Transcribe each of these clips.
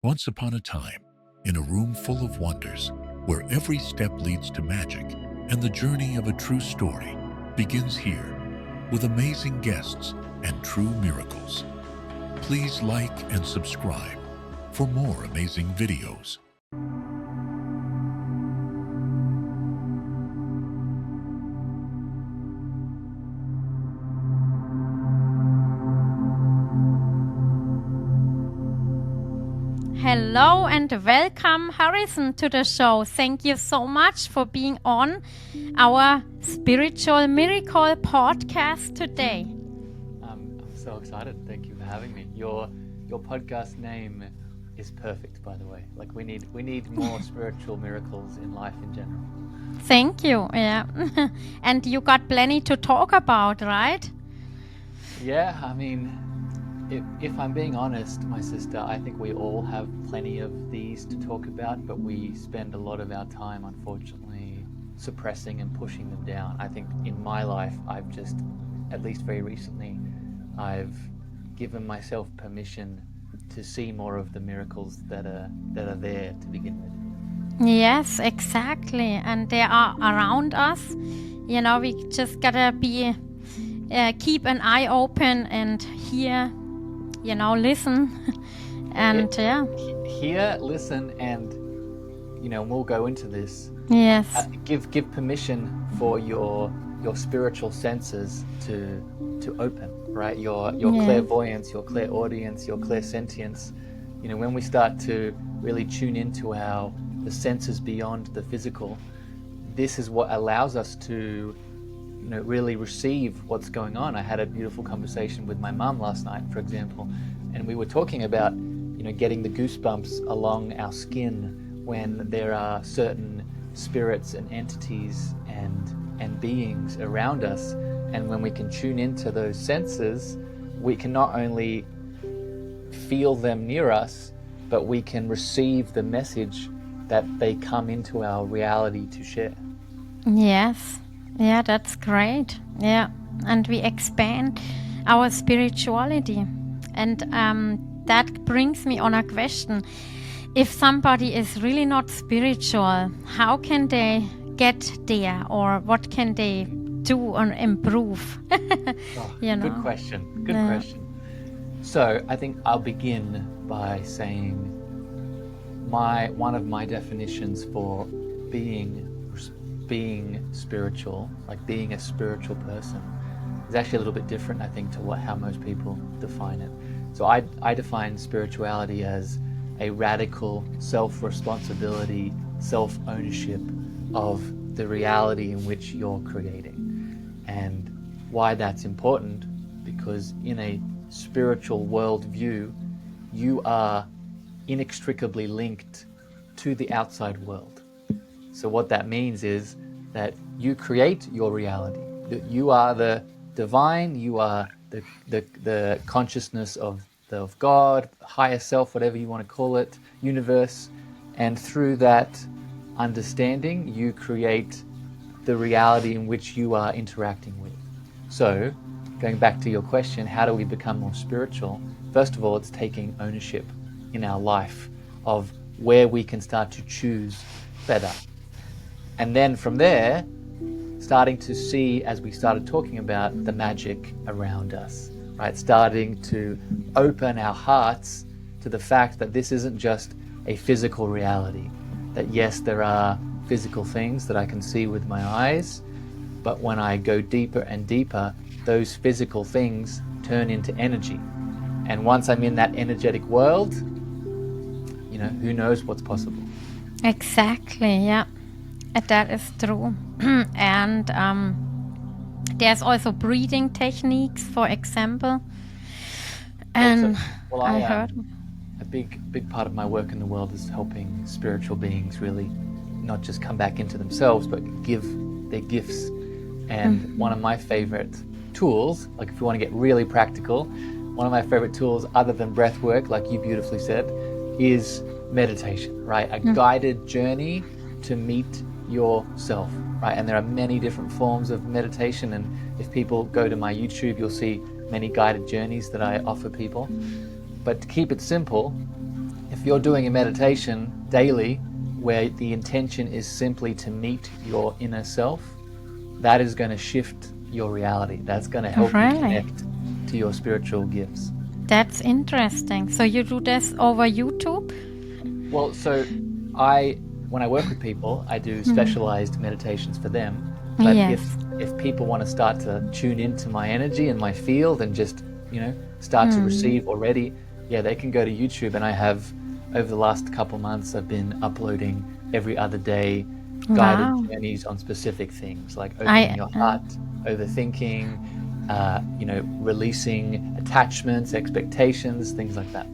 Once upon a time, in a room full of wonders, where every step leads to magic, and the journey of a true story begins here, with amazing guests and true miracles. Please like and subscribe for more amazing videos. Hello and welcome, Harrison, to the show. Thank you so much for being on our Spiritual Miracle podcast today. I'm so excited. Thank you for having me. Your podcast name is perfect, by the way. Like we need more spiritual miracles in life in general. Thank you. Yeah. And you got plenty to talk about, right? Yeah, I mean, if I'm being honest, my sister, I think we all have plenty of these to talk about, but we spend a lot of our time, unfortunately, suppressing and pushing them down. I think in my life, I've just, at least very recently, I've given myself permission to see more of the miracles that are there to begin with. Yes, exactly. And they are around us. You know, we just gotta keep an eye open and hear, listen. And Hear, listen, and we'll go into this. Yes. Give permission for your spiritual senses to open, right? Your clairvoyance, your clairaudience, your clairsentience. When we start to really tune into the senses beyond the physical, this is what allows us to really receive what's going on. I had a beautiful conversation with my mum last night, for example, and we were talking about getting the goosebumps along our skin when there are certain spirits and entities and beings around us. And when we can tune into those senses, we can not only feel them near us, but we can receive the message that they come into our reality to share. Yes. Yeah, that's great. Yeah. And we expand our spirituality. And that brings me on a question. If somebody is really not spiritual, how can they get there, or what can they do or improve? Good question. Good question. So I think I'll begin by saying one of my definitions for being spiritual, like being a spiritual person, is actually a little bit different, I think, to how most people define it. So I define spirituality as a radical self-responsibility, self-ownership of the reality in which you're creating. And why that's important, because in a spiritual worldview, you are inextricably linked to the outside world. So what that means is that you create your reality. You are the divine, you are the consciousness of God, higher self, whatever you want to call it, universe. And through that understanding, you create the reality in which you are interacting with. So, going back to your question, how do we become more spiritual? First of all, it's taking ownership in our life of where we can start to choose better. And then from there, starting to see, as we started talking about, the magic around us, right? Starting to open our hearts to the fact that this isn't just a physical reality. That yes, there are physical things that I can see with my eyes, but when I go deeper and deeper, those physical things turn into energy. And once I'm in that energetic world, who knows what's possible. Exactly, yeah. That is true. And there's also breathing techniques, for example. And I heard a big part of my work in the world is helping spiritual beings really not just come back into themselves, but give their gifts. And one of my favorite tools, like if you want to get really practical, one of my favorite tools other than breath work, like you beautifully said, is meditation, right? A guided journey to meet yourself, right? And there are many different forms of meditation, and if people go to my YouTube, you'll see many guided journeys that I offer people. But to keep it simple, if you're doing a meditation daily where the intention is simply to meet your inner self, that is going to shift your reality. That's going to help you Really? connect to your spiritual gifts. That's interesting. So you do this over YouTube? Well, so when I work with people, I do specialized meditations for them. But Yes. if people want to start to tune into my energy and my field and just, start to receive already, yeah, they can go to YouTube. And I have, over the last couple months, I've been uploading every other day guided Wow. journeys on specific things like opening your heart, overthinking, releasing attachments, expectations, things like that.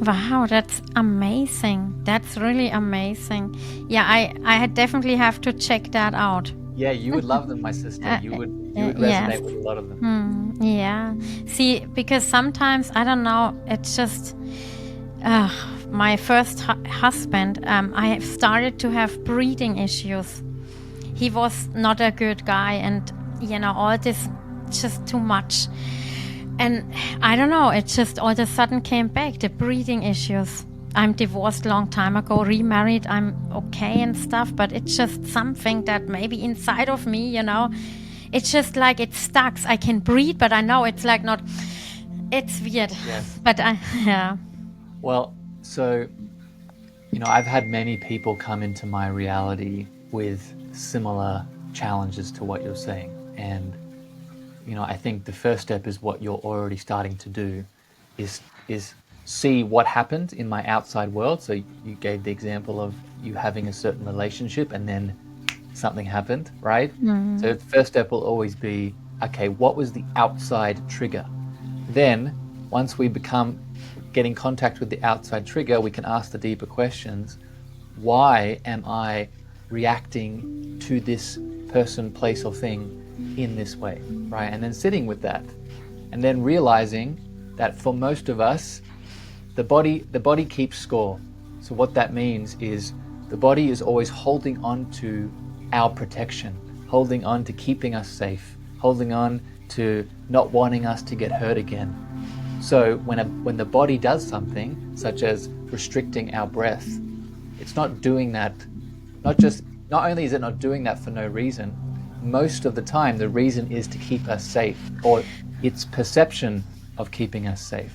Wow, that's amazing. That's really amazing. Yeah, I definitely have to check that out. Yeah, you would love them, my sister. You would Yes. resonate with a lot of them. Yeah. See, because sometimes, I don't know, it's just my first husband, I started to have breathing issues. He was not a good guy, and, all this just too much. And I don't know, it just all of a sudden came back, the breathing issues. I'm divorced long time ago, remarried, I'm okay and stuff, but it's just something that maybe inside of me, it's just like it stuck. I can breathe, but I know it's like not, it's weird. Yes. But yeah. Well, so, I've had many people come into my reality with similar challenges to what you're saying. And, I think the first step is what you're already starting to do is see what happened in my outside world. So you gave the example of you having a certain relationship and then something happened, right? So the first step will always be, okay, what was the outside trigger? Then once we get in contact with the outside trigger, we can ask the deeper questions. Why am I reacting to this person, place, or thing in this way, right? And then sitting with that, and then realizing that for most of us, the body keeps score. So what that means is the body is always holding on to our protection, holding on to keeping us safe, holding on to not wanting us to get hurt again. So when the body does something, such as restricting our breath, it's not doing that, not only is it not doing that for no reason, most of the time the reason is to keep us safe, or its perception of keeping us safe.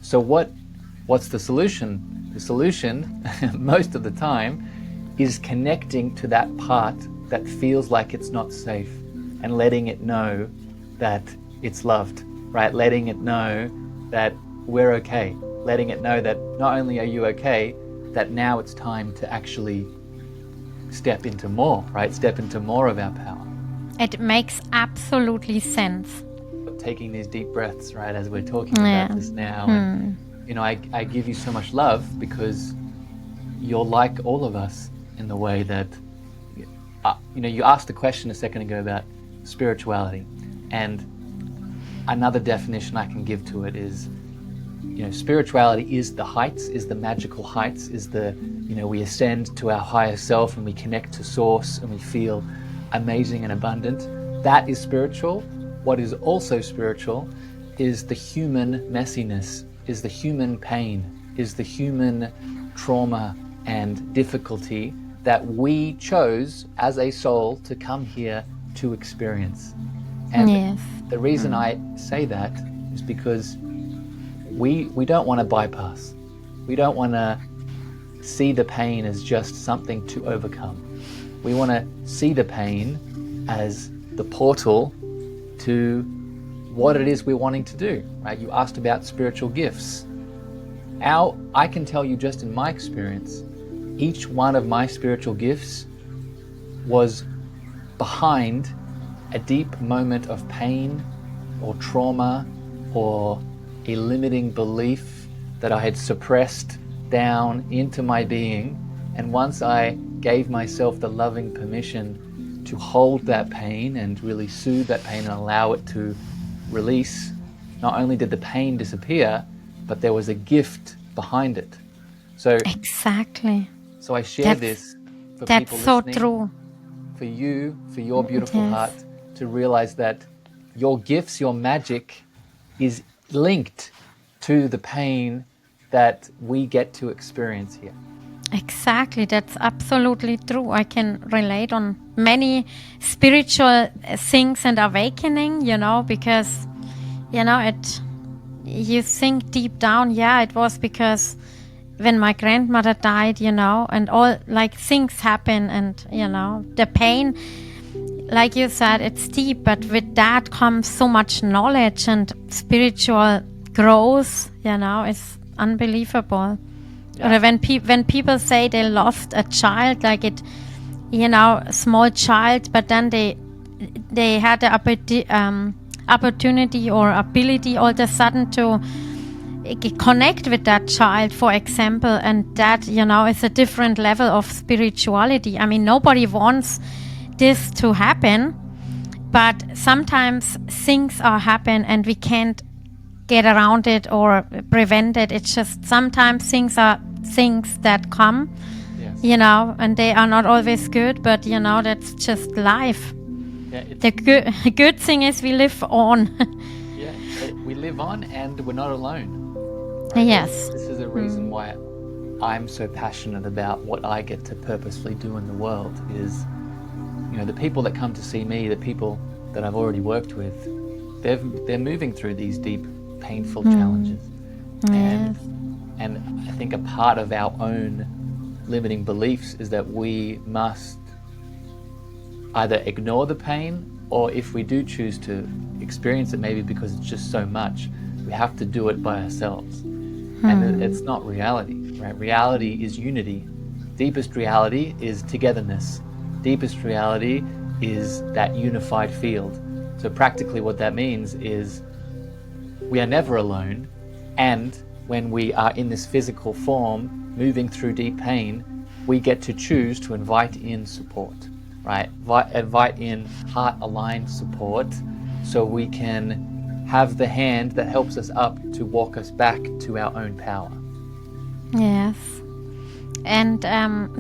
So what's the solution? The solution, most of the time, is connecting to that part that feels like it's not safe and letting it know that it's loved, right? Letting it know that we're okay. Letting it know that not only are you okay, that now it's time to actually step into more, right? Step into more of our power. It makes absolutely sense. Taking these deep breaths, right, as we're talking about this now. And, I give you so much love because you're like all of us in the way that, you asked the question a second ago about spirituality. And another definition I can give to it is, spirituality is the heights, is the magical heights, is the, we ascend to our higher self and we connect to source and we feel amazing and abundant. That is spiritual. What is also spiritual is the human messiness, is the human pain, is the human trauma and difficulty that we chose as a soul to come here to experience. And Yes. the reason I say that is because we don't want to bypass. We don't want to see the pain as just something to overcome. We want to see the pain as the portal to what it is we're wanting to do, right? You asked about spiritual gifts. I can tell you just in my experience, each one of my spiritual gifts was behind a deep moment of pain or trauma or a limiting belief that I had suppressed down into my being. And once I gave myself the loving permission to hold that pain and really soothe that pain and allow it to release, not only did the pain disappear, but there was a gift behind it. So Exactly. So I share this for people That's so listening, true. for you, for your beautiful Yes. heart, to realize that your gifts, your magic is linked to the pain that we get to experience here. Exactly, that's absolutely true. I can relate on many spiritual things and awakening, because, you think deep down, it was because when my grandmother died, and all like things happen, and, the pain, like you said, it's deep, but with that comes so much knowledge and spiritual growth, it's unbelievable. Yeah. Or when people say they lost a child, like it, a small child, but then they had the opportunity or ability all of a sudden to connect with that child, for example, and that, is a different level of spirituality. I mean, nobody wants this to happen, but sometimes things are happen and we can't get around it or prevent it. It's just sometimes things are things that come, Yes. and they are not always good, but that's just life. Yeah, The good thing is we live on. yeah, we live on and we're not alone. Yes. This is a reason why I'm so passionate about what I get to purposefully do in the world is, the people that come to see me, the people that I've already worked with, they're moving through these deep, painful challenges. Yes. And I think a part of our own limiting beliefs is that we must either ignore the pain, or if we do choose to experience it, maybe because it's just so much, we have to do it by ourselves. And it's not reality, right? Reality is unity. Deepest reality is togetherness. Deepest reality is that unified field. So practically what that means is we are never alone, and when we are in this physical form, moving through deep pain, we get to choose to invite in support, right? Invite in heart-aligned support so we can have the hand that helps us up to walk us back to our own power. Yes. And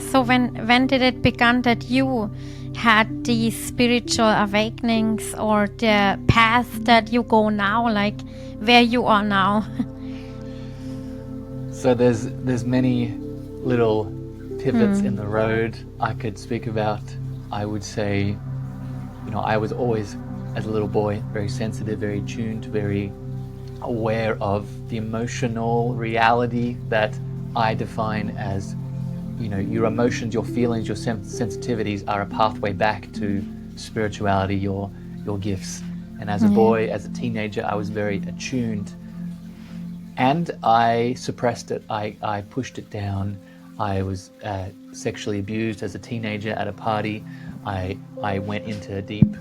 so when did it begin that you had these spiritual awakenings, or the path that you go now, like where you are now? So there's many little pivots in the road I could speak about. I would say, I was always, as a little boy, very sensitive, very tuned, very aware of the emotional reality that I define as, your emotions, your feelings, your sensitivities are a pathway back to spirituality, your gifts. And as a boy, as a teenager, I was very attuned. And I suppressed it. I pushed it down. I was sexually abused as a teenager at a party. I went into deep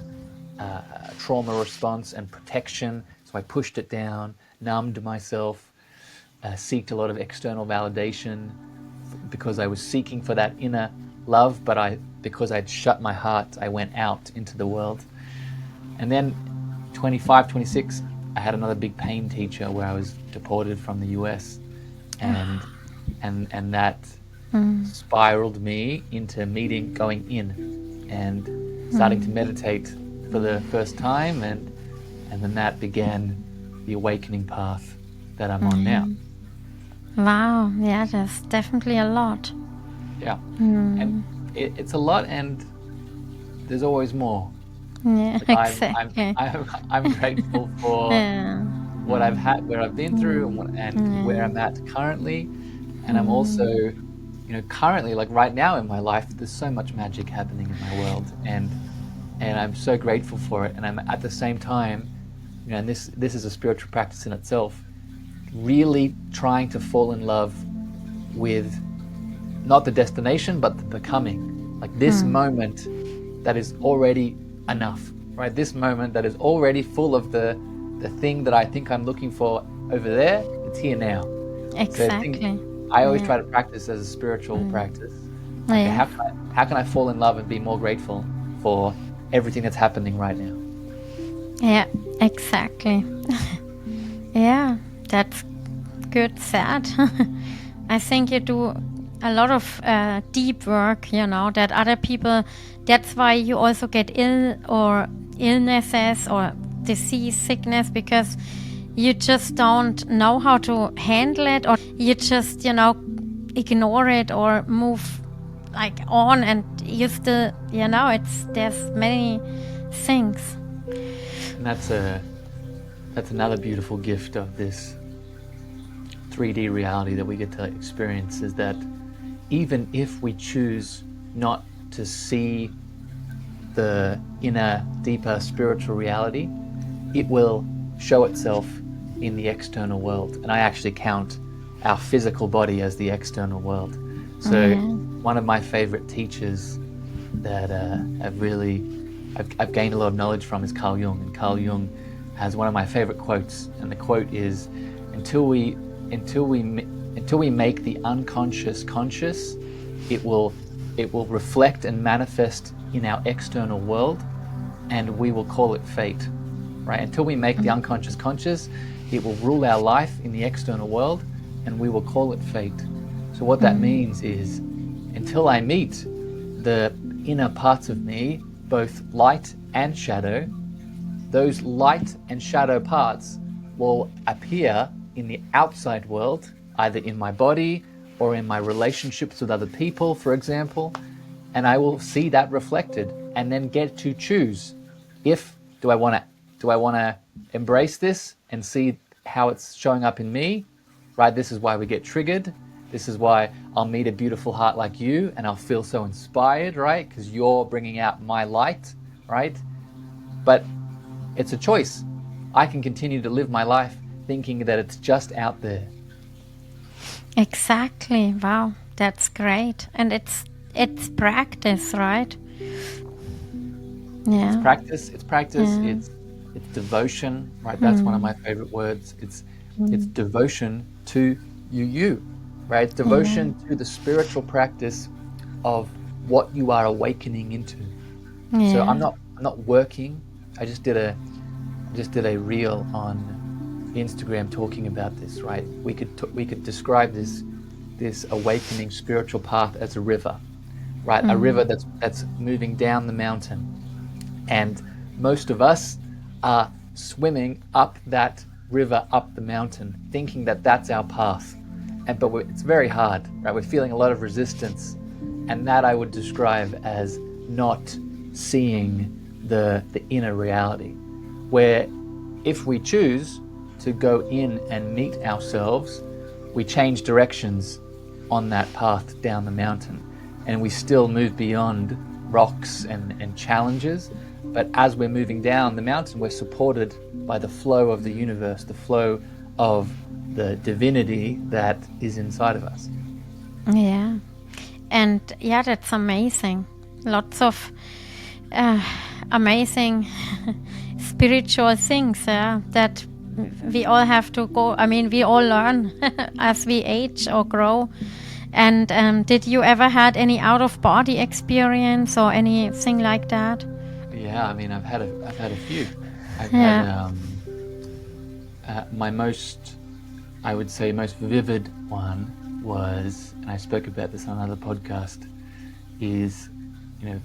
trauma response and protection. So I pushed it down, numbed myself, seeked a lot of external validation because I was seeking for that inner love, but because I'd shut my heart, I went out into the world. And then 25, 26, I had another big pain teacher where I was deported from the US, and that spiraled me into going in and starting to meditate for the first time, and then that began the awakening path that I'm on now. Wow, yeah, that's definitely a lot. Yeah, and it's a lot, and there's always more. Yeah, Like exactly. I'm grateful for what I've had, where I've been through, and where I'm at currently. And I'm also, currently, like right now in my life, there's so much magic happening in my world, and I'm so grateful for it. And I'm at the same time, and this is a spiritual practice in itself, really trying to fall in love with not the destination, but the becoming. Like this moment that is already enough, right? This moment that is already full of the thing that I think I'm looking for over there, it's here now. Exactly. So I always try to practice as a spiritual practice. Okay, how can I fall in love and be more grateful for everything that's happening right now? Yeah, exactly. Yeah, that's good said. I think you do a lot of deep work, that other people, that's why you also get ill or illnesses or disease, sickness, because you just don't know how to handle it, or you just, ignore it or move like on, and you still, there's many things. And that's another beautiful gift of this 3D reality that we get to experience, is that even if we choose not to see the inner, deeper spiritual reality, it will show itself in the external world. And I actually count our physical body as the external world. So one of my favorite teachers that I've gained a lot of knowledge from is Carl Jung. And Carl Jung has one of my favorite quotes, and the quote is, until we make the unconscious conscious, it will reflect and manifest in our external world, and we will call it fate. Right? Until we make the unconscious conscious, it will rule our life in the external world, and we will call it fate. So what that means is, until I meet the inner parts of me, both light and shadow, those light and shadow parts will appear in the outside world, either in my body or in my relationships with other people, for example, and I will see that reflected and then get to choose if do I want to embrace this and see how it's showing up in me, right? This is why we get triggered. This is why I'll meet a beautiful heart like you and I'll feel so inspired, right? Because you're bringing out my light, right? But it's a choice. I can continue to live my life thinking that it's just out there. Exactly. Wow, that's great. And it's practice, right? Yeah. It's practice. It's devotion, right? That's one of my favorite words. It's devotion to you, right? It's devotion to the spiritual practice of what you are awakening into. Yeah. So I'm not working. I just did a reel on Instagram talking about this, right? We could describe this awakening spiritual path as a river, right? A river that's moving down the mountain, and most of us are swimming up that river, up the mountain, thinking that that's our path, but it's very hard, right? We're feeling a lot of resistance, and that I would describe as not seeing the inner reality, where if we choose to go in and meet ourselves, we change directions on that path down the mountain, and we still move beyond rocks and challenges. But as we're moving down the mountain, we're supported by the flow of the universe, the flow of the divinity that is inside of us. Yeah. And yeah, that's amazing. Lots of amazing spiritual things that we all have to go. I mean, we all learn as we age or grow. And did you ever had any out-of-body experience or anything like that? Yeah, I mean, I've had a few. I've had my most vivid one was, and I spoke about this on another podcast, is,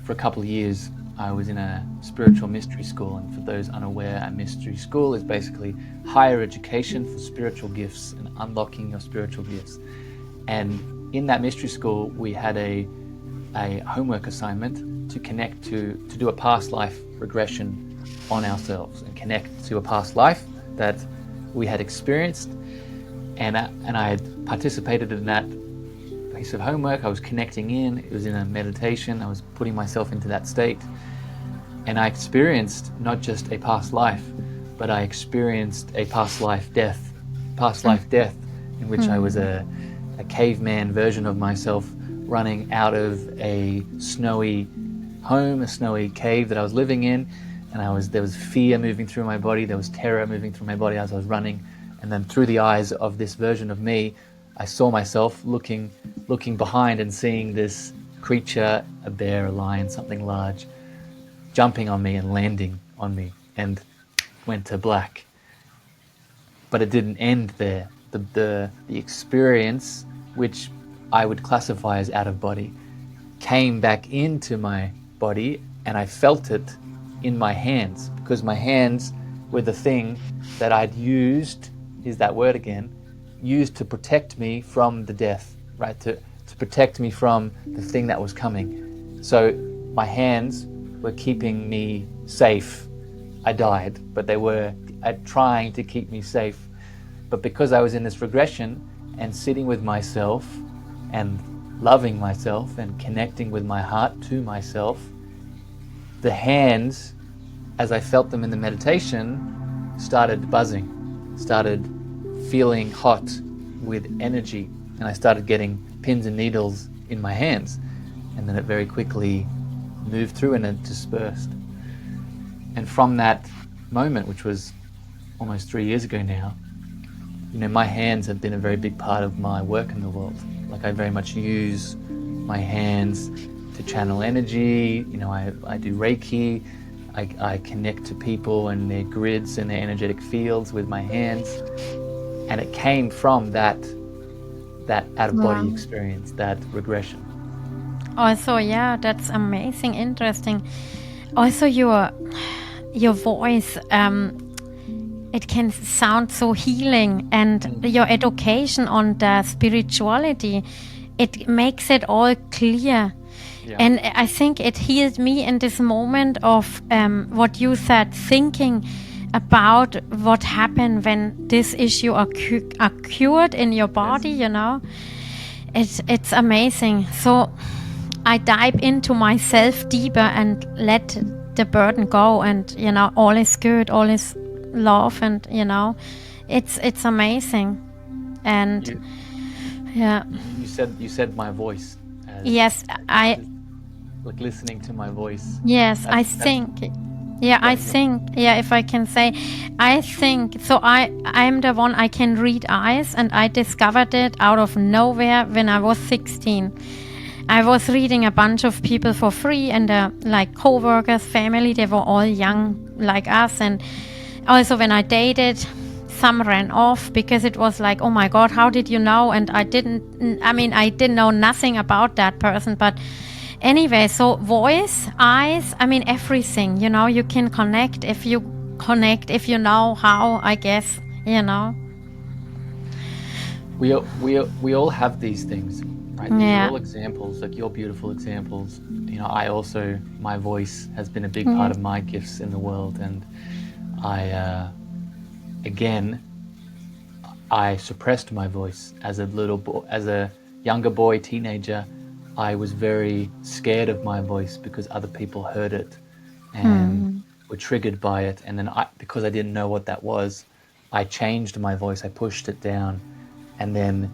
for a couple of years I was in a spiritual mystery school. And for those unaware, a mystery school is basically higher education for spiritual gifts and unlocking your spiritual gifts. And in that mystery school, we had a homework assignment to connect to do a past life regression on ourselves and connect to a past life that we had experienced. And I had participated in that piece of homework. I was connecting in. It was in a meditation. I was putting myself into that state. And I experienced not just a past life, but I experienced a past life death in which I was a caveman version of myself running out of a snowy home, a snowy cave that I was living in. And there was fear moving through my body. There was terror moving through my body as I was running. And then through the eyes of this version of me, I saw myself looking behind and seeing this creature, a bear, a lion, something large, jumping on me and landing on me, and went to black. But it didn't end there. The experience, which I would classify as out of body, came back into my body, and I felt it in my hands, because my hands were the thing that I'd used, here's that word again, used to protect me from the death, right? To protect me from the thing that was coming. So my hands were keeping me safe. I died, but they were trying to keep me safe. But because I was in this regression and sitting with myself and loving myself and connecting with my heart to myself, the hands, as I felt them in the meditation, started buzzing, started feeling hot with energy, and I started getting pins and needles in my hands, and then it very quickly moved through and it dispersed. And from that moment, which was almost 3 years ago now, my hands have been a very big part of my work in the world. Like, I very much use my hands to channel energy. I do Reiki. I connect to people and their grids and their energetic fields with my hands. And it came from that out-of-body experience, that regression. Also, yeah, that's amazing, interesting. Also, your voice, it can sound so healing, and your education on the spirituality, it makes it all clear. Yeah. And I think it healed me in this moment of what you said, thinking about what happened when this issue occurred in your body. Yes. It's amazing. So I dive into myself deeper and let the burden go, and all is good, all is love, and it's amazing. And you said my voice. Yes, like listening to my voice. Yes, I think. If I can say, I think, so I'm the one, I can read eyes, and I discovered it out of nowhere when I was 16. I was reading a bunch of people for free, and like co-workers, family, they were all young like us. And also when I dated, some ran off because it was like, oh my God, how did you know? And I didn't know nothing about that person. But anyway, so voice, eyes, everything, you can connect if you know how, I guess, We all have these things, right? These Yeah. are all examples, like your beautiful examples. I also, my voice has been a big part of my gifts in the world, and I suppressed my voice as a little boy, as a younger boy, teenager. I was very scared of my voice because other people heard it and were triggered by it. And then because I didn't know what that was, I changed my voice, I pushed it down. And then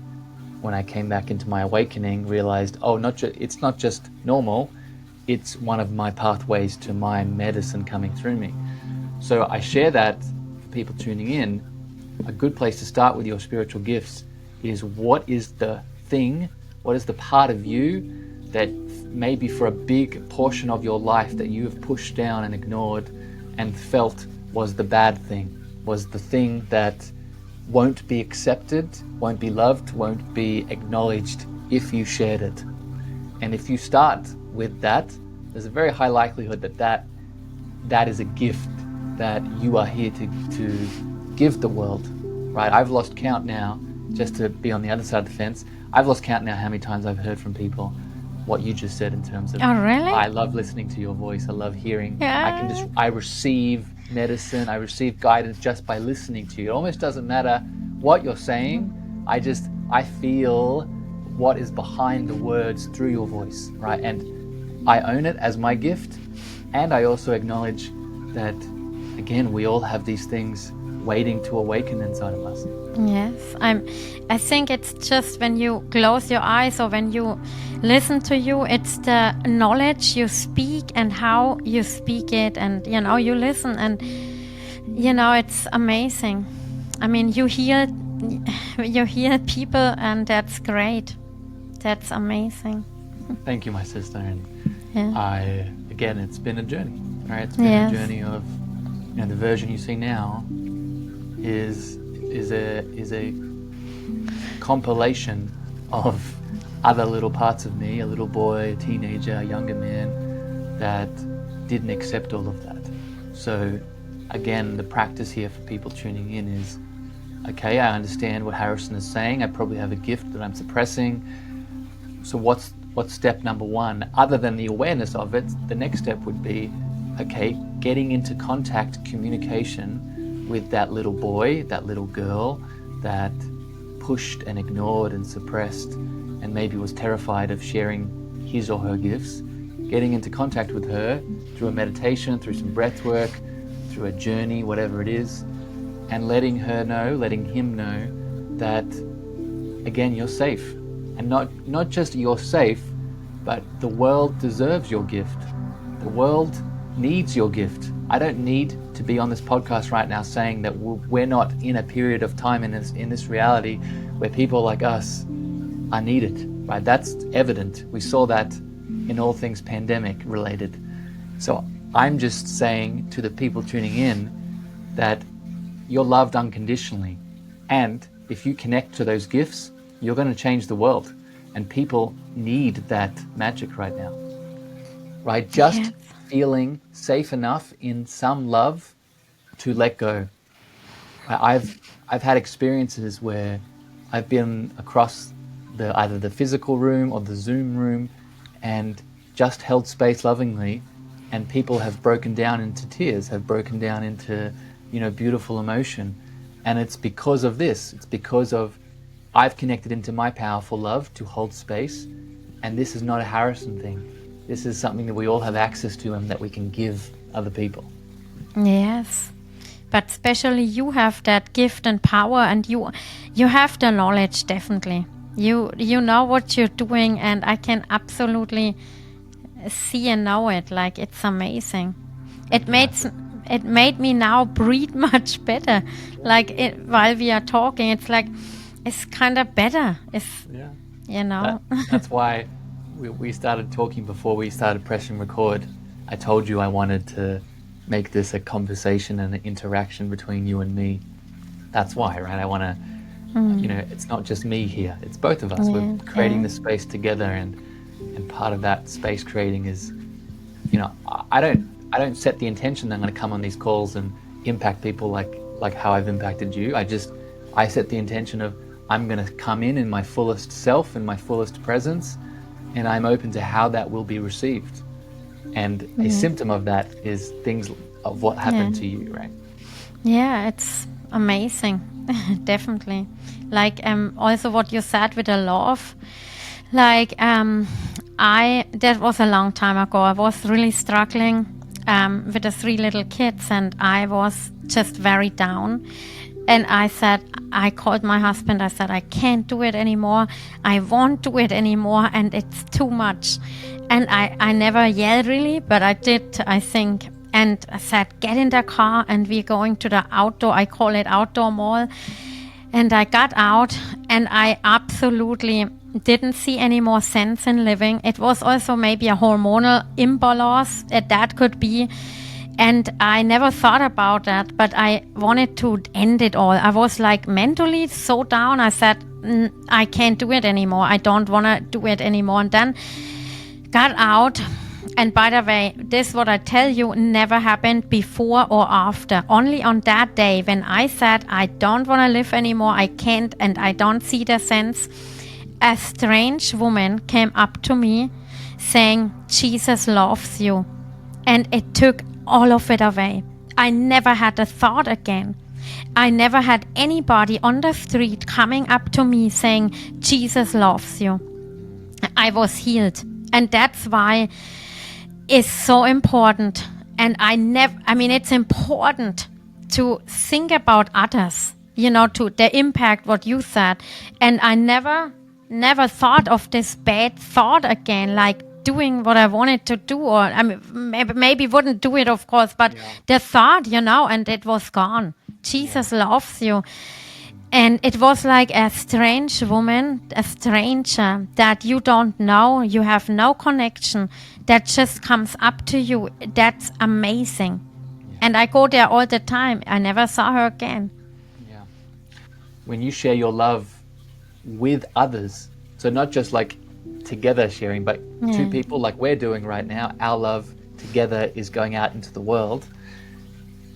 when I came back into my awakening, realized, it's not just normal, it's one of my pathways to my medicine coming through me. So I share that for people tuning in. A good place to start with your spiritual gifts is, what is the thing, what is the part of you that maybe for a big portion of your life that you have pushed down and ignored and felt was the bad thing, was the thing that won't be accepted, won't be loved, won't be acknowledged if you shared it. And if you start with that, there's a very high likelihood that is a gift that you are here to give the world, right? I've lost count now, just to be on the other side of the fence, I've lost count now how many times I've heard from people what you just said in terms of, Oh, really? I love listening to your voice, I love hearing, Yeah. I receive medicine, I receive guidance just by listening to you. It almost doesn't matter what you're saying, I feel what is behind the words through your voice, right? And I own it as my gift, and I also acknowledge that, again, we all have these things waiting to awaken inside of us. Yes, I think it's just when you close your eyes or when you listen to you, it's the knowledge you speak and how you speak it, and you listen, and it's amazing. You heal people, and that's great. That's amazing. Thank you, my sister. And Yeah. again, it's been a journey, right? It's been Yes. a journey of, the version you see now is a compilation of other little parts of me, a little boy, a teenager, a younger man, that didn't accept all of that. So again, the practice here for people tuning in is, okay, I understand what Harrison is saying. I probably have a gift that I'm suppressing. So what's step number one? Other than the awareness of it, the next step would be, okay, getting into contact, communication with that little boy, that little girl that pushed and ignored and suppressed and maybe was terrified of sharing his or her gifts. Getting into contact with her through a meditation, through some breath work, through a journey, whatever it is, and letting him know that, again, you're safe. And not just you're safe, but the world deserves your gift. The world needs your gift. I don't need to be on this podcast right now saying that we're not in a period of time in this reality where people like us are needed, right? That's evident. We saw that in all things pandemic related. So I'm just saying to the people tuning in that you're loved unconditionally. And if you connect to those gifts, you're going to change the world. And people need that magic right now, right? Just feeling safe enough in some love to let go. I've had experiences where I've been across either the physical room or the Zoom room and just held space lovingly, and people have broken down into tears, have broken down into, beautiful emotion. And it's because of this. It's because of I've connected into my powerful love to hold space, and this is not a Harrison thing. This is something that we all have access to and that we can give other people. Yes, but especially you have that gift and power, and you have the knowledge, definitely. You know what you're doing, and I can absolutely see and know it. Like, it's amazing. It made me now breathe much better. Like, while we are talking, it's like it's kind of better. That's why we started talking before we started pressing record. I told you I wanted to make this a conversation and an interaction between you and me. That's why, right? I want to, it's not just me here. It's both of us. We're creating the space together, and part of that space creating is, I don't set the intention that I'm going to come on these calls and impact people like how I've impacted you. I set the intention of I'm going to come in my fullest self and my fullest presence, and I'm open to how that will be received. And a symptom of that is things of what happened to you, right? Yeah, it's amazing. Definitely. Like, also what you said with the love, like, that was a long time ago. I was really struggling with the 3 little kids, and I was just very down. And I called my husband. I said, I can't do it anymore. I won't do it anymore. And it's too much. And I never yelled really, but I did, I think. And I said, get in the car, and we're going to the outdoor, I call it outdoor mall. And I got out, and I absolutely didn't see any more sense in living. It was also maybe a hormonal imbalance, that could be. And I never thought about that, but I wanted to end it all. I was like mentally so down. I said, I can't do it anymore. I don't want to do it anymore. And then got out. And by the way, this, what I tell you, never happened before or after. Only on that day when I said, I don't want to live anymore. I can't, and I don't see the sense. A strange woman came up to me saying, Jesus loves you. And it took all of it away. I never had a thought again. I never had anybody on the street coming up to me saying, Jesus loves you. I was healed. And that's why it's so important. And it's important to think about others, to the impact, what you said. And I never thought of this bad thought again, like doing what I wanted to do, or maybe wouldn't do it, of course, but the thought, and it was gone. Jesus loves you. And it was like a strange woman, a stranger that you don't know, you have no connection, that just comes up to you. That's amazing. Yeah. And I go there all the time. I never saw her again. Yeah. When you share your love with others, so not just like together sharing, but 2 people like we're doing right now, our love together is going out into the world.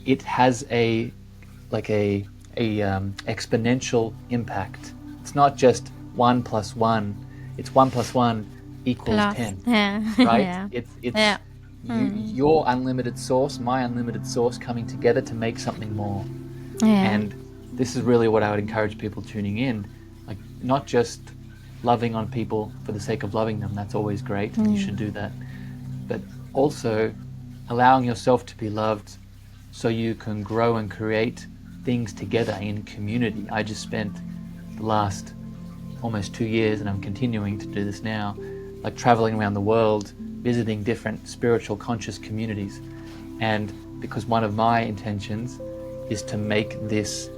it has a exponential impact. It's not just 1 plus 1, it's 1 plus 1 equals Plus. 10, Yeah. right? Yeah. It's Yeah. your unlimited source, my unlimited source coming together to make something more. Yeah. And this is really what I would encourage people tuning in, like not just loving on people for the sake of loving them, that's always great and you should do that, but also allowing yourself to be loved so you can grow and create things together in community. I just spent the last almost 2 years, and I'm continuing to do this now, like traveling around the world, visiting different spiritual conscious communities. And because one of my intentions is to make this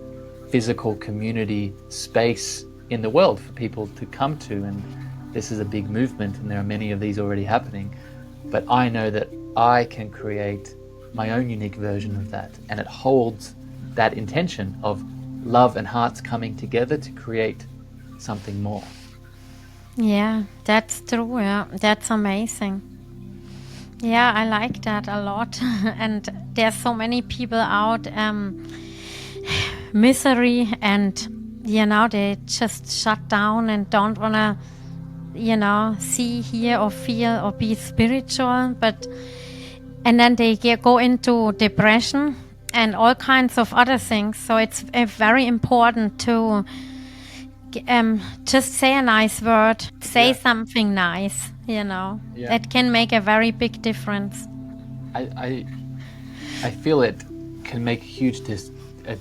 physical community space in the world for people to come to, and this is a big movement and there are many of these already happening, but I know that I can create my own unique version of that, and it holds that intention of love and hearts coming together to create something more. Yeah, that's true. Yeah, that's amazing. Yeah, I like that a lot. And there's so many people out, misery, and they just shut down and don't wanna, see, hear, or feel, or be spiritual. And then they go into depression and all kinds of other things. So it's very important to just say a nice word, say something nice, Yeah. It can make a very big difference. I feel it can make a huge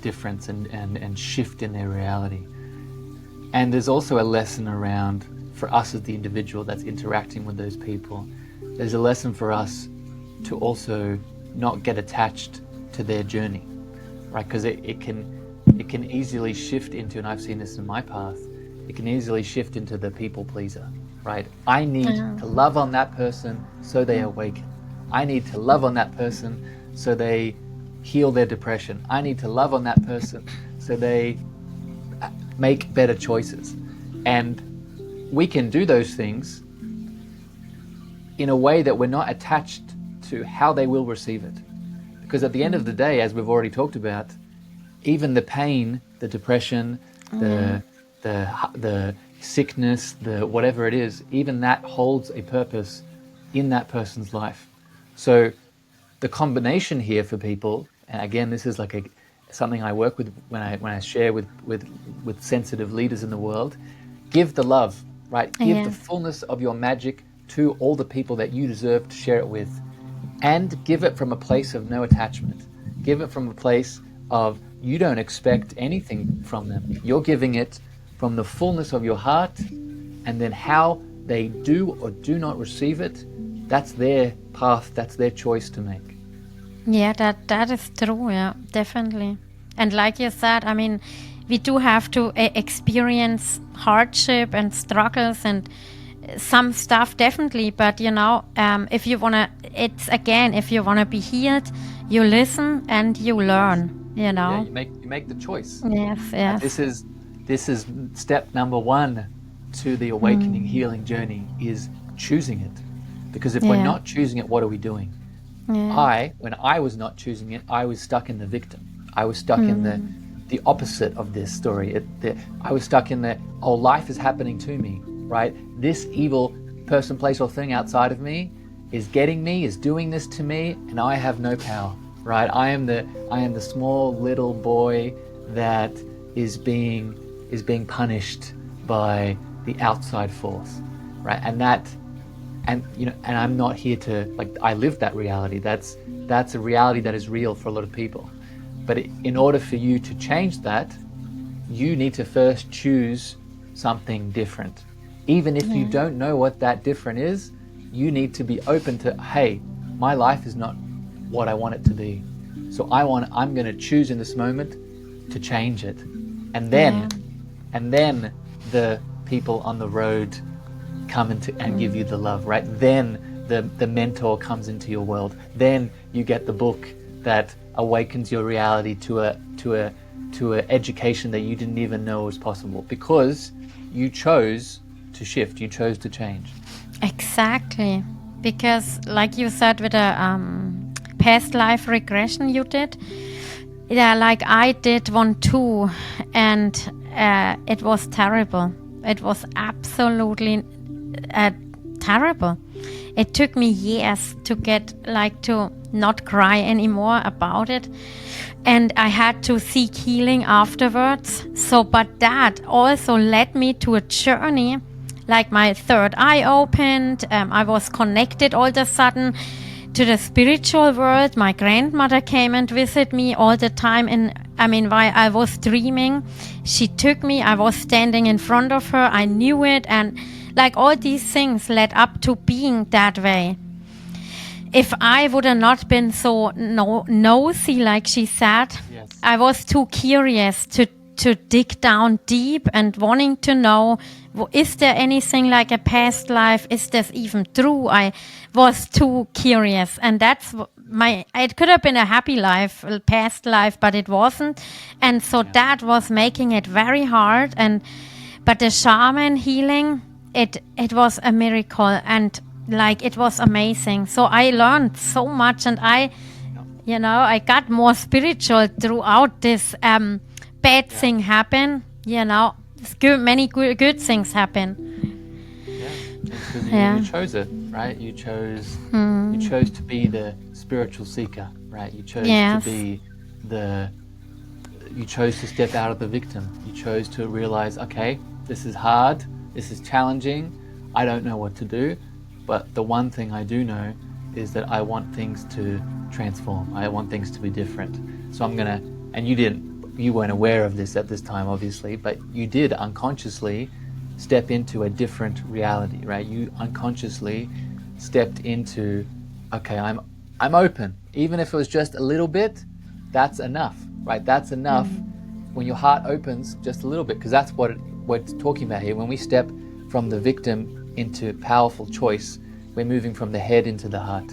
difference and shift in their reality. And there's also a lesson around, for us as the individual that's interacting with those people, there's a lesson for us to also not get attached to their journey, right? Because it can easily shift into, and I've seen this in my path, it can easily shift into the people pleaser, right? I need to love on that person so they awaken. I need to love on that person so they heal their depression. I need to love on that person so they make better choices. And we can do those things in a way that we're not attached to how they will receive it. Because at the end of the day, as we've already talked about, even the pain, the depression, the sickness, the whatever it is, even that holds a purpose in that person's life. So the combination here for people, and again, this is like something I work with when I share with sensitive leaders in the world, give the love, right? Give the fullness of your magic to all the people that you deserve to share it with, and give it from a place of no attachment. Give it from a place of you don't expect anything from them. You're giving it from the fullness of your heart, and then how they do or do not receive it, that's their path, that's their choice to make. Yeah, that is true. Yeah, definitely. And like you said, I mean, we do have to experience hardship and struggles and some stuff, definitely. But if you wanna, if you wanna be healed, you listen and you learn. Yeah, you make the choice. Yes, yes. This is step number 1 to the awakening healing journey, is choosing it. Because if we're not choosing it, what are we doing? When I was not choosing it, I was stuck in the victim. I was stuck in the opposite of this story. I was stuck in the, life is happening to me, right? This evil person, place, or thing outside of me is getting me, is doing this to me, and I have no power, right? I am the small little boy that is being punished by the outside force, right? And I'm not here to, I live that reality. That's a reality that is real for a lot of people. But in order for you to change that, you need to first choose something different. Even if you don't know what that different is, you need to be open to, hey, my life is not what I want it to be. So I'm going to choose in this moment to change it. And then the people on the road come and give you the love, right? Then the mentor comes into your world. Then you get the book that awakens your reality to a education that you didn't even know was possible, because you chose to shift, you chose to change. Exactly. Because like you said with the past life regression you did. Yeah, like I did one too, and it was terrible. It was absolutely terrible. It took me years to get to not cry anymore about it, and I had to seek healing afterwards. So, but that also led me to a journey. Like my third eye opened, I was connected all of a sudden to the spiritual world. My grandmother came and visited me all the time, and while I was dreaming, she took me. I was standing in front of her. I knew it, and all these things led up to being that way. If I would have not been so nosy, like she said, Yes. I was too curious to dig down deep and wanting to know, is there anything like a past life? Is this even true? I was too curious, and that's it could have been a happy life, a past life, but it wasn't. And so that was making it very hard. But the shaman healing, it was a miracle, and it was amazing. So I learned so much, and I got more spiritual throughout this bad thing happen. Many good things happen. Yeah, because you chose it, right? You chose to be the spiritual seeker, right? You chose to be you chose to step out of the victim. You chose to realize, okay, this is hard, this is challenging, I don't know what to do, but the one thing I do know is that I want things to transform. I want things to be different. So I'm gonna, and you weren't aware of this at this time, obviously, but you did unconsciously step into a different reality, right? You unconsciously stepped into, okay, I'm open. Even if it was just a little bit, that's enough, right? That's enough when your heart opens just a little bit, because that's what we're talking about here. When we step from the victim into powerful choice, we're moving from the head into the heart.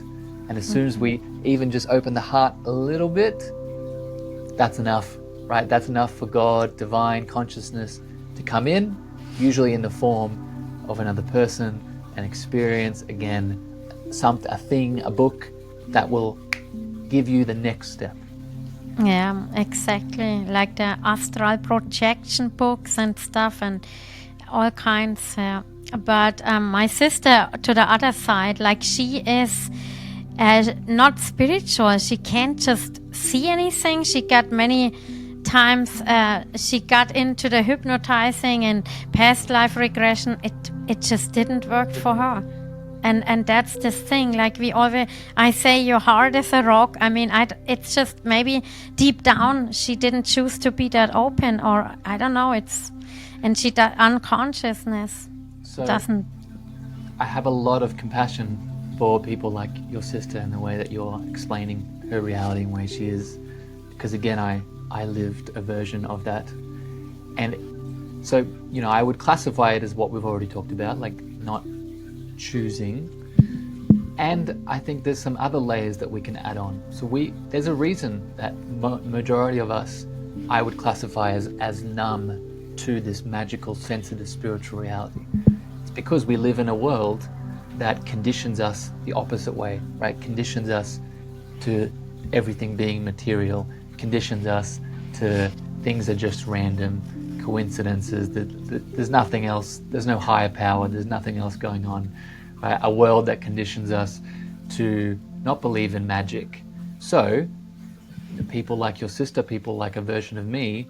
And as soon as we even just open the heart a little bit, that's enough, right? That's enough for God, divine consciousness to come in, usually in the form of another person, an experience, again, a thing, a book that will give you the next step. Yeah, exactly. Like the astral projection books and stuff and all kinds. But my sister, to the other side, she is not spiritual. She can't just see anything. She got many times, she got into the hypnotizing and past life regression. It just didn't work for her. And that's the thing, I say your heart is a rock. It's just maybe deep down she didn't choose to be that open, or I don't know, and that unconsciousness doesn't. I have a lot of compassion for people like your sister and the way that you're explaining her reality and the way she is, because again, I lived a version of that. And so, I would classify it as what we've already talked about, not choosing. And I think there's some other layers that we can add on. So there's a reason that majority of us, I would classify as numb to this magical, sensitive, spiritual reality. It's because we live in a world that conditions us the opposite way, right? Conditions us to everything being material, conditions us to things are just random, coincidences, there's nothing else, there's no higher power, there's nothing else going on. Right? A world that conditions us to not believe in magic. So, people like your sister, people like a version of me,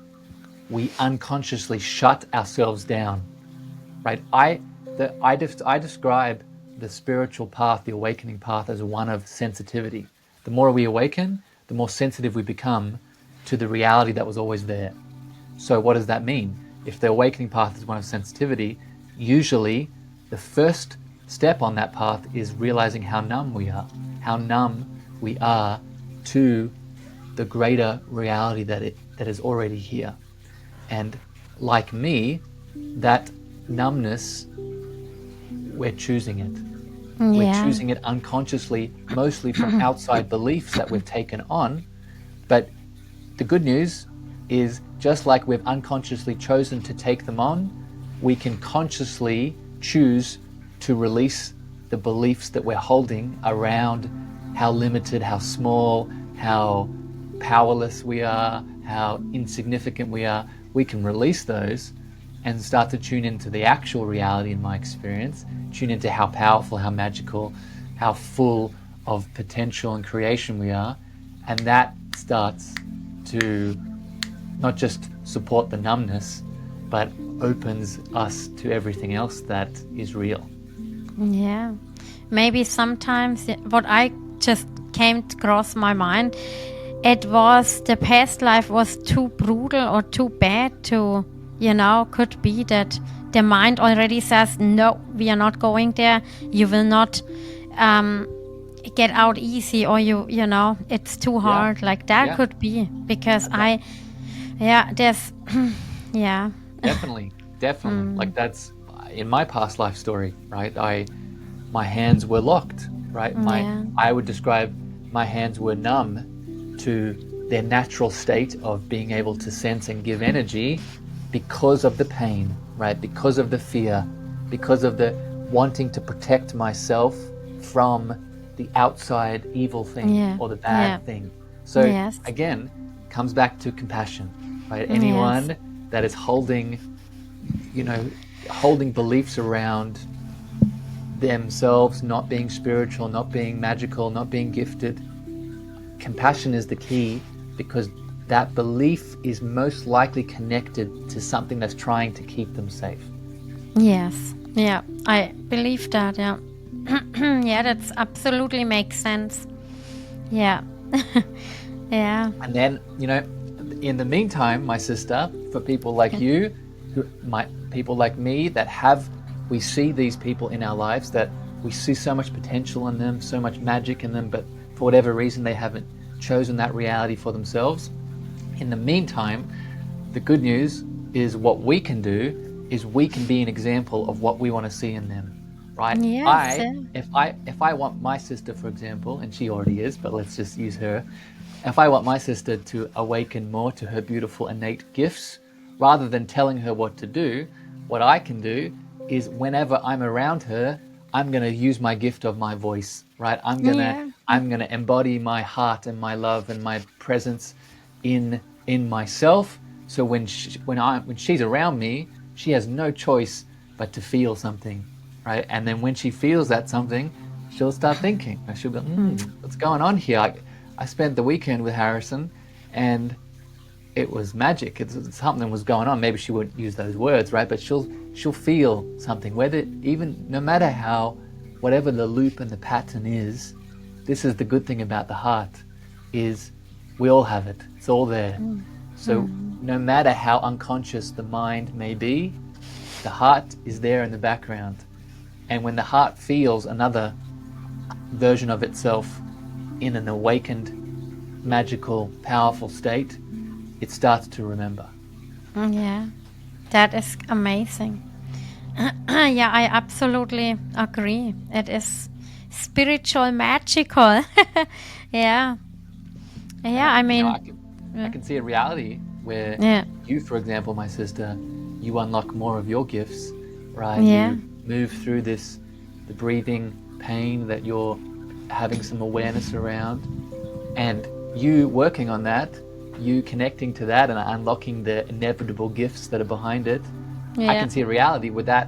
we unconsciously shut ourselves down. Right? I describe the spiritual path, the awakening path, as one of sensitivity. The more we awaken, the more sensitive we become to the reality that was always there. So what does that mean? If the awakening path is one of sensitivity, usually the first step on that path is realizing how numb we are to the greater reality that is already here. And like me, that numbness, we're choosing it. Yeah. We're choosing it unconsciously, mostly from outside beliefs that we've taken on. But the good news is, just like we've unconsciously chosen to take them on, we can consciously choose to release the beliefs that we're holding around how limited, how small, how powerless we are, how insignificant we are, we can release those and start to tune into the actual reality, in my experience, tune into how powerful, how magical, how full of potential and creation we are. And that starts to not just support the numbness, but opens us to everything else that is real. Yeah. Maybe sometimes what I just came across my mind, it was the past life was too brutal or too bad to, could be that the mind already says, no, we are not going there. You will not get out easy, or it's too hard. Like that Yeah. could be because there's, yeah. Definitely. Like that's in my past life story, right? My hands were locked, right? I would describe my hands were numb to their natural state of being able to sense and give energy because of the pain, right? Because of the fear, because of the wanting to protect myself from the outside evil thing or the bad thing. So again, comes back to compassion, right? Anyone that is holding beliefs around themselves not being spiritual, not being magical, not being gifted, compassion is the key, because that belief is most likely connected to something that's trying to keep them safe. Yes. Yeah, I believe that. Yeah. Yeah, that's absolutely makes sense. Yeah. Yeah. And then, in the meantime, my sister, for people like you, people like me we see these people in our lives that we see so much potential in them, so much magic in them, but for whatever reason they haven't chosen that reality for themselves. In the meantime, the good news is what we can do is we can be an example of what we want to see in them, right? Yes. If I want my sister, for example, and she already is, but let's just use her. If I want my sister to awaken more to her beautiful innate gifts, rather than telling her what to do, what I can do is whenever I'm around her, I'm going to use my gift of my voice, right? I'm going to embody my heart and my love and my presence in myself. So when she's around me, she has no choice but to feel something, right? And then when she feels that something, she'll start thinking. She'll go, what's going on here? I spent the weekend with Harrison and it was magic. Something was going on. Maybe she wouldn't use those words, right? But she'll feel something. No matter whatever the loop and the pattern is, this is the good thing about the heart, is we all have it. It's all there. So no matter how unconscious the mind may be, the heart is there in the background. And when the heart feels another version of itself in an awakened, magical, powerful state, it starts to remember. Yeah, that is amazing. Yeah, I absolutely agree. It is spiritual, magical. Yeah. Yeah, I mean... I can see a reality where you, for example, my sister, you unlock more of your gifts, right? Yeah. You move through the breathing pain that you're having some awareness around, and you working on that, you connecting to that and unlocking the inevitable gifts that are behind it. I can see a reality where that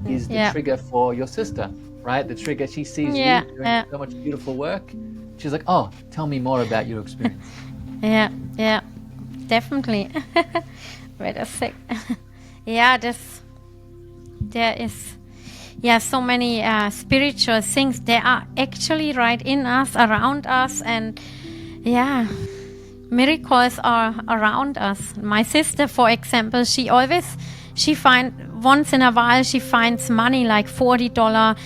is the trigger for your sister, right? The trigger, she sees you doing so much beautiful work. She's like, oh, tell me more about your experience. Yeah, definitely. Wait a sec. Yeah, there is so many spiritual things. They are actually right in us, around us, and miracles are around us. My sister, for example, once in a while she finds money like $40.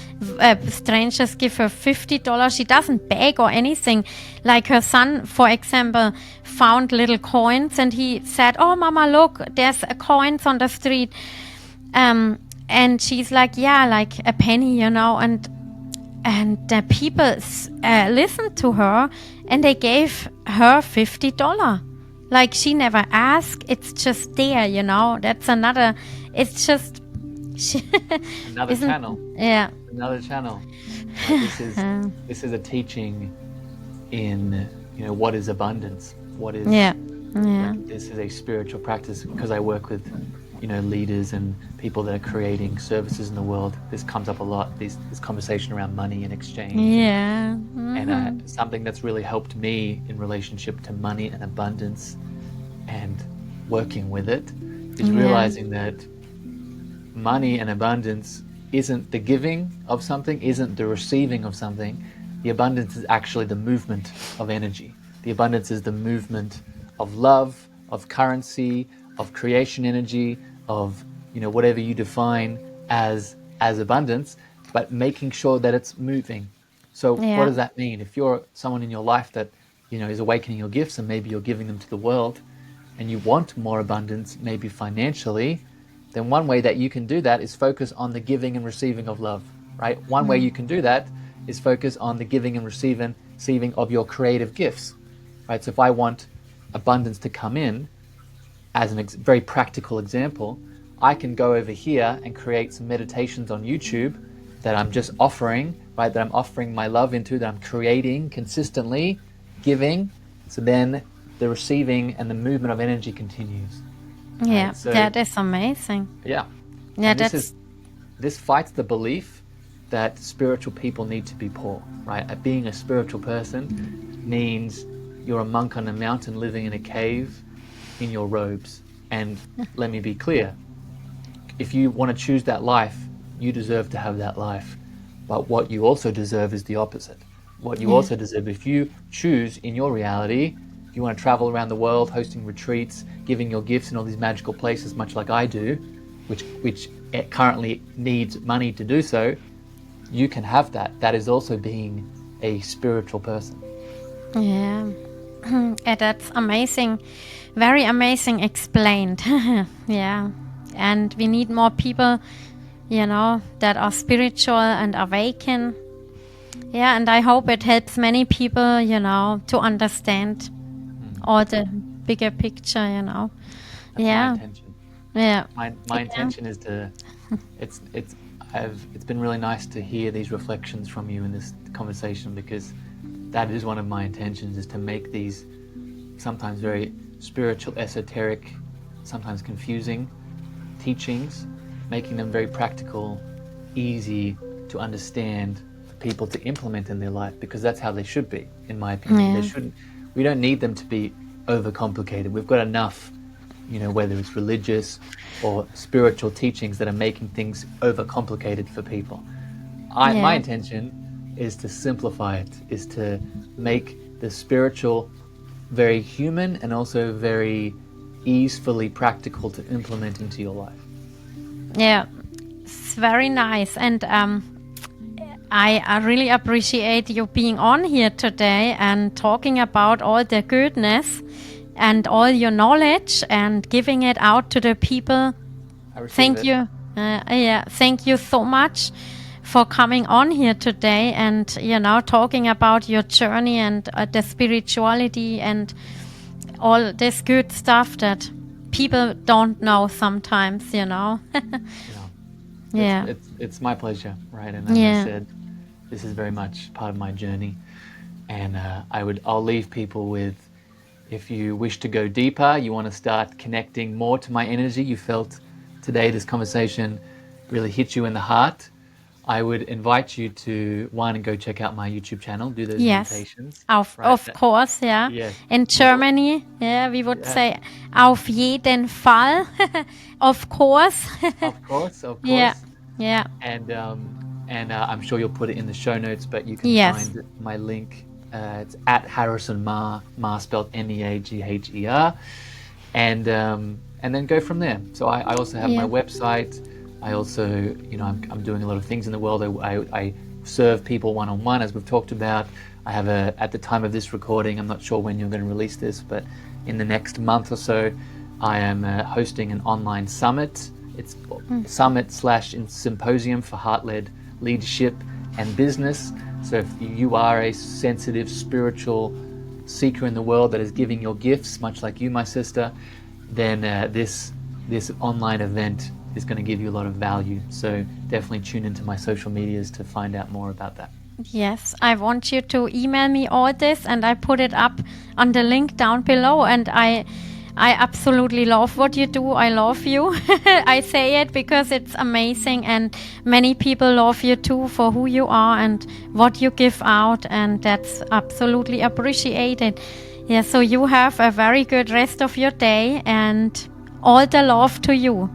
Strangers give her $50. She doesn't beg or anything. Like her son, for example, found little coins and he said, "Oh, Mama, look, there's coins on the street." And she's like, "Yeah, like a penny, and the people listened to her and they gave her $50. Like she never asked. It's just there, That's another. It's just another channel. Yeah. Another channel. This is a teaching in, what is abundance? What is Yeah. Yeah. like, this is a spiritual practice, because I work with leaders and people that are creating services in the world. This comes up a lot, this conversation around money and exchange. Yeah. And something that's really helped me in relationship to money and abundance and working with it is realizing that money and abundance isn't the giving of something, isn't the receiving of something. The abundance is actually the movement of energy. The abundance is the movement of love, of currency, of creation energy, of whatever you define as abundance, but making sure that it's moving. So what does that mean? If you're someone in your life that is awakening your gifts, and maybe you're giving them to the world, and you want more abundance, maybe financially, then one way that you can do that is focus on the giving and receiving of love, right? One way you can do that is focus on the giving and receiving of your creative gifts, right? So if I want abundance to come in, as a very practical example, I can go over here and create some meditations on YouTube that I'm just offering, right? That I'm offering my love into, that I'm creating consistently, giving. So then the receiving and the movement of energy continues. Yeah, right? So, that is amazing. Yeah. Yeah, And this fights the belief that spiritual people need to be poor, right? Being a spiritual person means you're a monk on a mountain living in a cave in your robes. And let me be clear, if you want to choose that life, you deserve to have that life. But what you also deserve is the opposite. What you also deserve, if you choose in your reality, if you want to travel around the world, hosting retreats, giving your gifts in all these magical places, much like I do, which currently needs money to do so, you can have that. That is also being a spiritual person. Yeah. That's amazing. Very amazing explained. Yeah. And we need more people, that are spiritual and awaken. Yeah, and I hope it helps many people, to understand all the bigger picture, That's Yeah. my intention. Yeah. My intention is to, it's been really nice to hear these reflections from you in this conversation, because that is one of my intentions, is to make these sometimes very spiritual, esoteric, sometimes confusing teachings, making them very practical, easy to understand for people to implement in their life, because that's how they should be, in my opinion. We don't need them to be overcomplicated. We've got enough, whether it's religious or spiritual teachings that are making things overcomplicated for people. My intention is to simplify it, is to make the spiritual very human and also very easily practical to implement into your life. Yeah, it's very nice. And I really appreciate you being on here today and talking about all the goodness and all your knowledge and giving it out to the people. Thank you. Thank you so much for coming on here today and, talking about your journey and the spirituality and all this good stuff that people don't know sometimes, Yeah. It's my pleasure, right? And as I said, this is very much part of my journey. And I'll leave people with, if you wish to go deeper, you want to start connecting more to my energy, you felt today this conversation really hit you in the heart, I would invite you to, one, go check out my YouTube channel, do those meditations. Of course, yeah. Yes. In Germany, we would say auf jeden Fall. Of course. Of course. Yeah. And I'm sure you'll put it in the show notes, but you can find my link. It's at Harrison Ma spelled Meagher, and then go from there. So I also have my website. I also, I'm doing a lot of things in the world. I serve people one-on-one, as we've talked about. I have at the time of this recording, I'm not sure when you're going to release this, but in the next month or so, I am hosting an online summit. It's summit/symposium for heart-led leadership and business. So if you are a sensitive, spiritual seeker in the world that is giving your gifts, much like you, my sister, then this online event is going to give you a lot of value. So definitely tune into my social medias to find out more about that. Yes, I want you to email me all this, and I put it up on the link down below. And I absolutely love what you do. I love you. I say it because it's amazing, and many people love you too for who you are and what you give out, and that's absolutely appreciated. Yeah, so you have a very good rest of your day, and all the love to you.